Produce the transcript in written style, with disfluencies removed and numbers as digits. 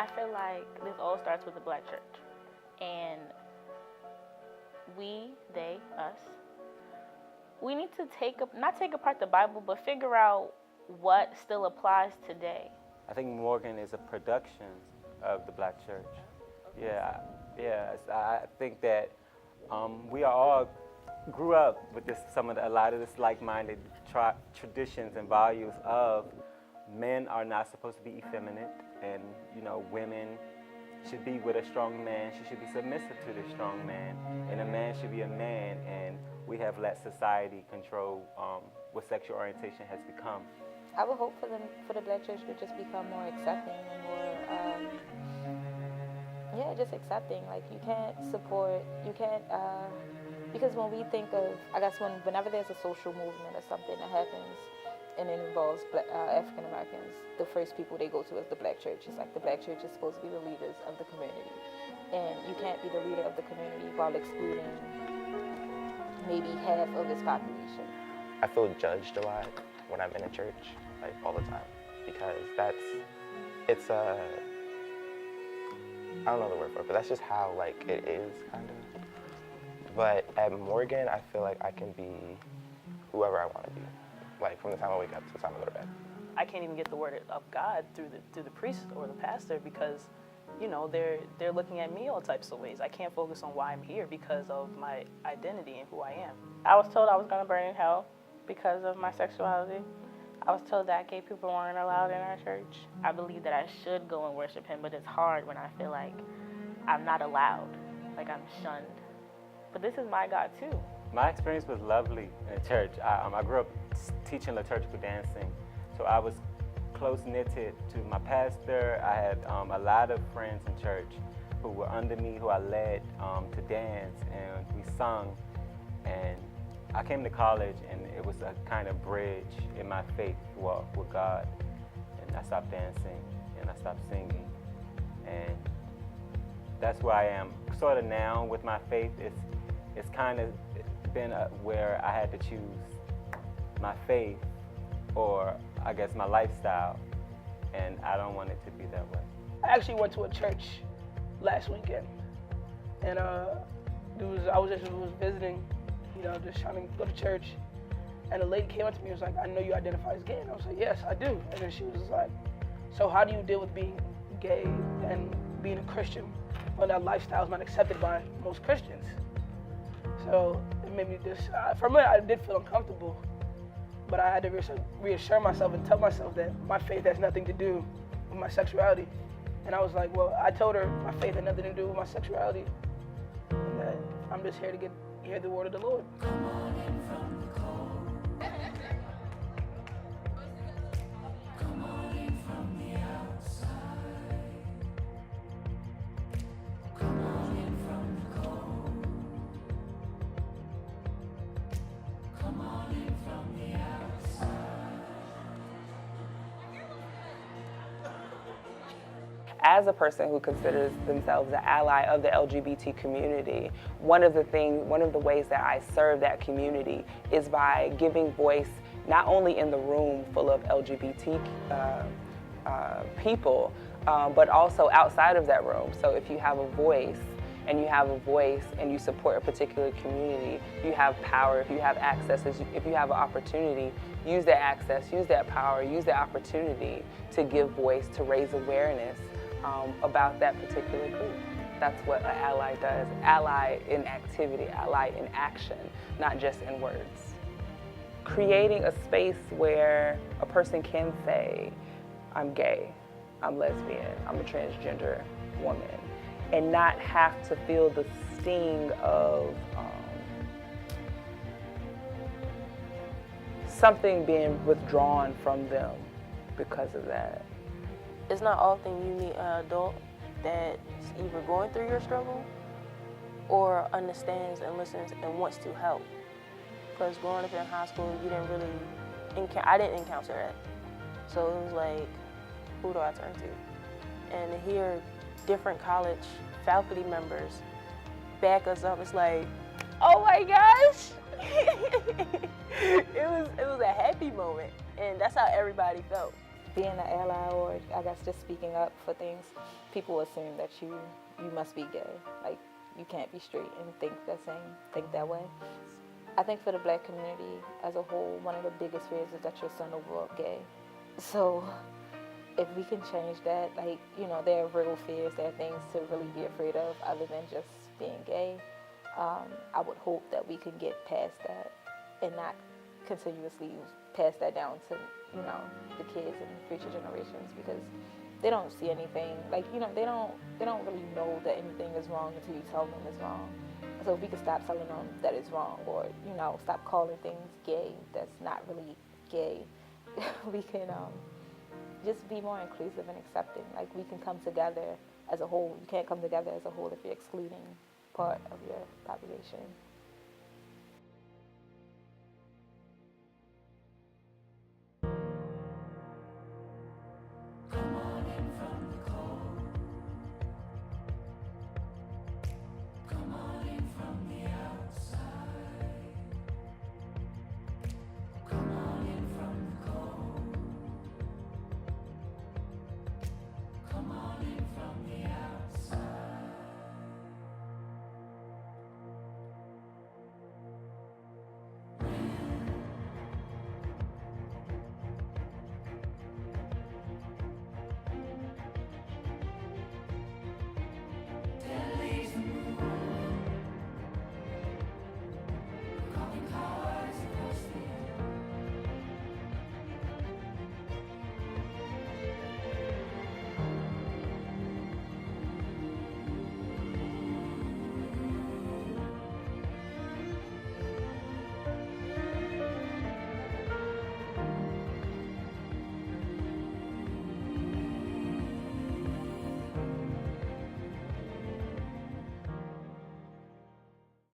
I feel like this all starts with the Black church. And us, we need to not take apart the Bible, but figure out what still applies today. I think Morgan is a production of the Black church. Yeah. I think that we are all grew up with a lot of this like-minded traditions and values of men are not supposed to be effeminate, and women should be with a strong man. She should be submissive to this strong man, and a man should be a man. And we have let society control what sexual orientation has become. I would hope for the Black church to just become more accepting and more, just accepting. Like because when we think of, I guess whenever there's a social movement or something that happens and it involves African Americans, the first people they go to is the Black church. It's like the Black church is supposed to be the leaders of the community. And you can't be the leader of the community while excluding maybe half of its population. I feel judged a lot when I'm in a church, like all the time, because I don't know the word for it, but that's just how it is, kind of. But at Morgan, I feel like I can be whoever I want to be, like from the time I wake up to the time I go to bed. I can't even get the word of God through the priest or the pastor because, they're looking at me all types of ways. I can't focus on why I'm here because of my identity and who I am. I was told I was going to burn in hell because of my sexuality. I was told that gay people weren't allowed in our church. I believe that I should go and worship him, but it's hard when I feel like I'm not allowed, like I'm shunned. But this is my God too. My experience was lovely in the church. I grew up teaching liturgical dancing, so I was close-knitted to my pastor. I had a lot of friends in church who were under me, who I led to dance, and we sung. And I came to college, and it was a kind of bridge in my faith walk with God. And I stopped dancing, and I stopped singing. And that's where I am sort of now with my faith. It's kind of been where I had to choose my faith or, I guess, my lifestyle. And I don't want it to be that way. I actually went to a church last weekend. And I was visiting, just trying to go to church, and a lady came up to me and was like, "I know you identify as gay." And I was like, "Yes, I do." And then she was just like, "So how do you deal with being gay and being a Christian when that lifestyle is not accepted by most Christians?" So it made me for a minute I did feel uncomfortable, but I had to reassure myself and tell myself that my faith has nothing to do with my sexuality. And I was like, well, I told her my faith had nothing to do with my sexuality, and that I'm just here to hear the word of the Lord. Come on in from the cold. Come on in from the outside. Come on in from the cold. Come on in from the outside. As a person who considers themselves an ally of the LGBT community, one of the ways that I serve that community is by giving voice not only in the room full of LGBT people, but also outside of that room. So if you have a voice and you support a particular community, you have power. If you have access, if you have an opportunity, use that access, use that power, use that opportunity to give voice, to raise awareness about that particular group. That's what an ally does. Ally in activity, ally in action, not just in words. Creating a space where a person can say, I'm gay, I'm lesbian, I'm a transgender woman, and not have to feel the sting of something being withdrawn from them because of that. It's not often you meet an adult that's either going through your struggle or understands and listens and wants to help. Because growing up in high school, you didn't really, I didn't encounter that. So it was like, who do I turn to? And to hear different college faculty members back us up, it's like, oh my gosh! it was a happy moment, and that's how everybody felt. being an ally, or I guess just speaking up for things, people assume that you must be gay. Like, you can't be straight and think that way. I think for the black community as a whole, one of the biggest fears is that your son will grow up gay. So if we can change that, like, you know, there are real fears, there are things to really be afraid of other than just being gay. I would hope that we can get past that and not continuously pass that down to, you know, the kids and future generations, because they don't see anything, like, you know, they don't really know that anything is wrong until you tell them it's wrong. So if we could stop telling them that it's wrong, or, you know, stop calling things gay that's not really gay, we can just be more inclusive and accepting. Like, we can come together as a whole. You can't come together as a whole if you're excluding part of your population.